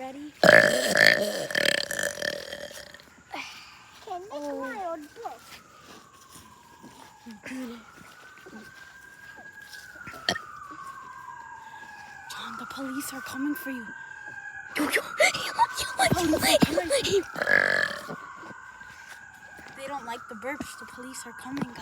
ready? Oh. John, the police are coming for you. They don't like the burps. The police are coming.